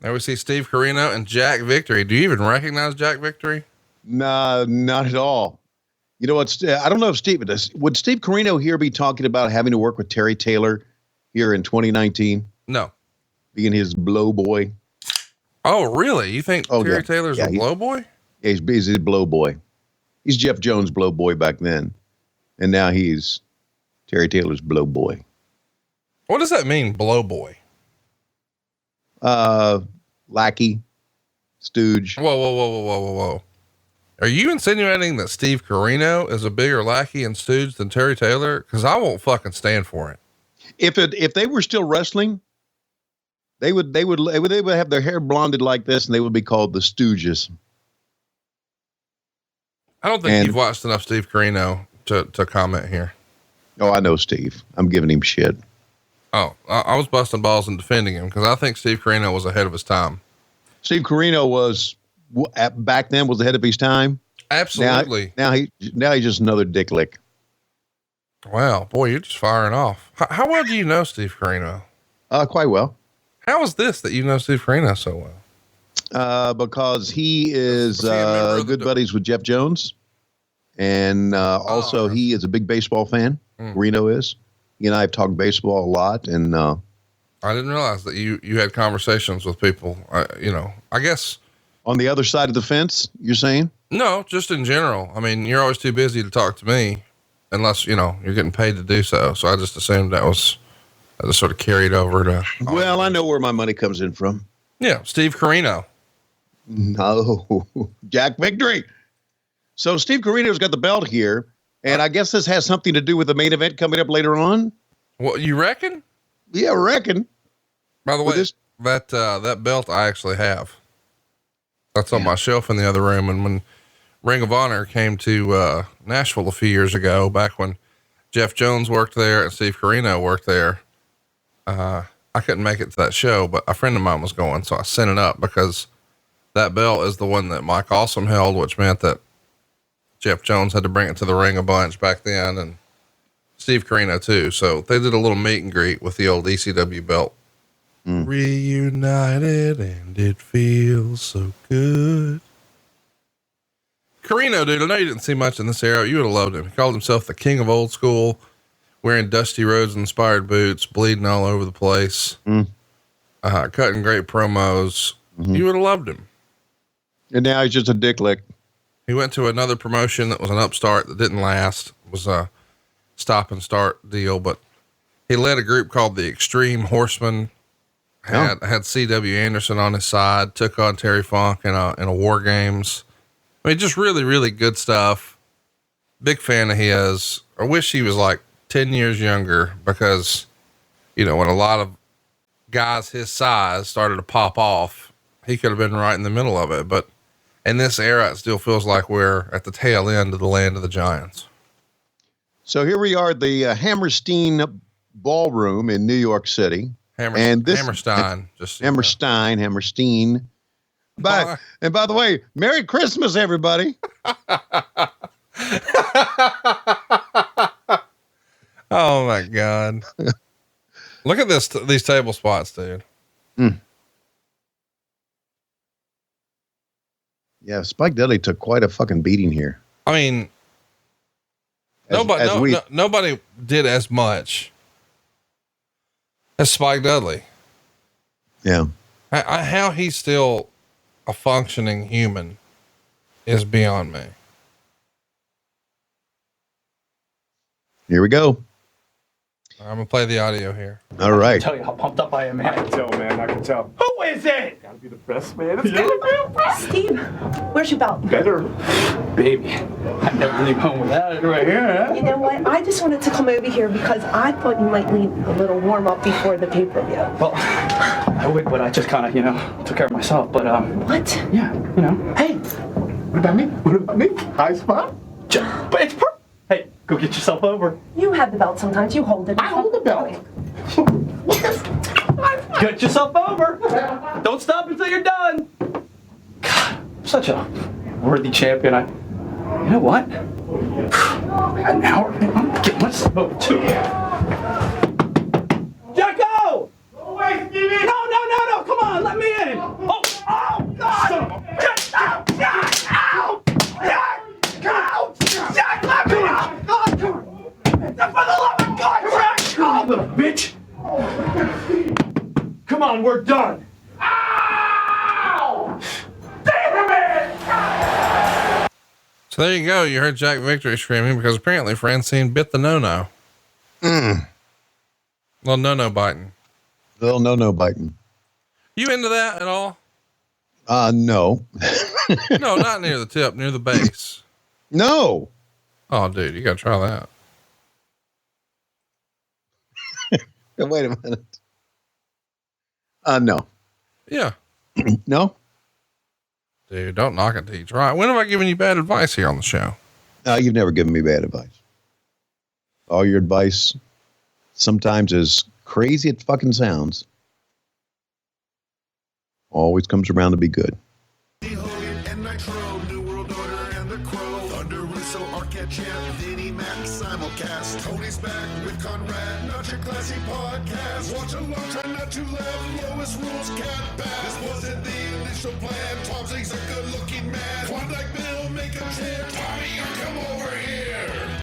There we see Steve Corino and Jack Victory. Do you even recognize Jack Victory? Nah, not at all. You know what? I don't know if would Steve Corino here be talking about having to work with Terry Taylor here in 2019? No. Being his blow boy. Oh, really? You think Terry Taylor's a blow boy? Yeah, he's a blow boy. He's Jeff Jones' blow boy back then. And now he's Terry Taylor's blow boy. What does that mean, blow boy? Lackey, stooge. Whoa. Are you insinuating that Steve Corino is a bigger lackey and stooge than Terry Taylor? Because I won't fucking stand for it. If they were still wrestling, they would have their hair blonded like this, and they would be called the Stooges. I don't think you've watched enough Steve Corino to comment here. Oh, I know Steve. I'm giving him shit. Oh, I was busting balls and defending him because I think Steve Corino was ahead of his time. Steve Corino was back then was ahead of his time. Absolutely. Now he's just another dick lick. Wow, boy, you're just firing off. How well do you know Steve Corino? Quite well. How is this that you know Steve Corino so well? Because he is good buddies with Jeff Jones, and also he is a big baseball fan. Corino is. He and I have talked baseball a lot, and I didn't realize that you had conversations with people. I guess on the other side of the fence. You're saying? No, just in general. I mean, you're always too busy to talk to me, unless you're getting paid to do so. So I just assumed that was sort of carried over to. Well, I know where my money comes in from. Yeah, Steve Corino. No, Jack Victory. So Steve Corino's got the belt here. And I guess this has something to do with the main event coming up later on. Well, you reckon? Yeah, I reckon. By the way, that belt I actually have. That's on my shelf in the other room. And when Ring of Honor came to Nashville a few years ago, back when Jeff Jones worked there and Steve Corino worked there, I couldn't make it to that show, but a friend of mine was going, so I sent it up because that belt is the one that Mike Awesome held, which meant that Jeff Jones had to bring it to the ring a bunch back then, and Steve Corino too. So they did a little meet and greet with the old ECW belt. Reunited, and it feels so good. Corino, dude, I know you didn't see much in this era. You would have loved him. He called himself the king of old school, wearing Dusty Rhodes inspired boots, bleeding all over the place, cutting great promos. You would have loved him. And now he's just a dick lick. He went to another promotion that was an upstart that didn't last. It was a stop and start deal, but he led a group called the Extreme Horsemen. Had C.W. Anderson on his side, took on Terry Funk in a War Games. I mean, just really, really good stuff. Big fan of his. I wish he was like 10 years younger because, when a lot of guys his size started to pop off, he could have been right in the middle of it. But in this era, it still feels like we're at the tail end of the land of the giants. So here we are at the Hammerstein Ballroom in New York City. Hammerstein. Hammerstein. And by the way, Merry Christmas, everybody. Oh my God. Look at these table spots, dude. Yeah, Spike Dudley took quite a fucking beating here. I mean, nobody did as much as Spike Dudley. Yeah. How he's still a functioning human is beyond me. Here we go. I'm gonna play the audio here. All right. I can tell you how pumped up I am, man. I can tell, man. I can tell. Who is it? Gotta be the best, man. It's gotta be the best. Steve, where's your belt? Better. Baby, I never leave home without it right here, huh? You know what? I just wanted to come over here because I thought you might need a little warm up before the pay-per-view. Well, I would, but I just kind of, took care of myself. But, What? Yeah, Hey, what about me? What about me? High spot? But it's perfect. Hey, go get yourself over. You have the belt sometimes. You hold it. I hold the belt. Get yourself over. Don't stop until you're done. God, I'm such a worthy champion. You know what? An hour. I'm getting myself over too. Jacko! Go away, Stevie! No! Come on, let me in. bitch! Come on, we're done! Ow! Damn it! So there you go. You heard Jack Victory screaming because apparently Francine bit the no-no. Little no-no biting. Little no biting. You into that at all? No. No, not near the tip, near the base. No. Oh, dude, you gotta try that. Wait a minute. No. Yeah. No. Dude, don't knock it till you try it. When have I given you bad advice here on the show? You've never given me bad advice. All your advice, sometimes as crazy it fucking sounds, always comes around to be good. And Nitro, New World Order and the Crow, Thunder Russo, Arquette Champ, Vinnie Mac, simulcast. Tony's back with Conrad, not your classy podcast. Watch along, try not to laugh. Lowest rules, cat back. This wasn't the initial plan. Tom Zig's a good-looking man. Klondike Bill, make a chant.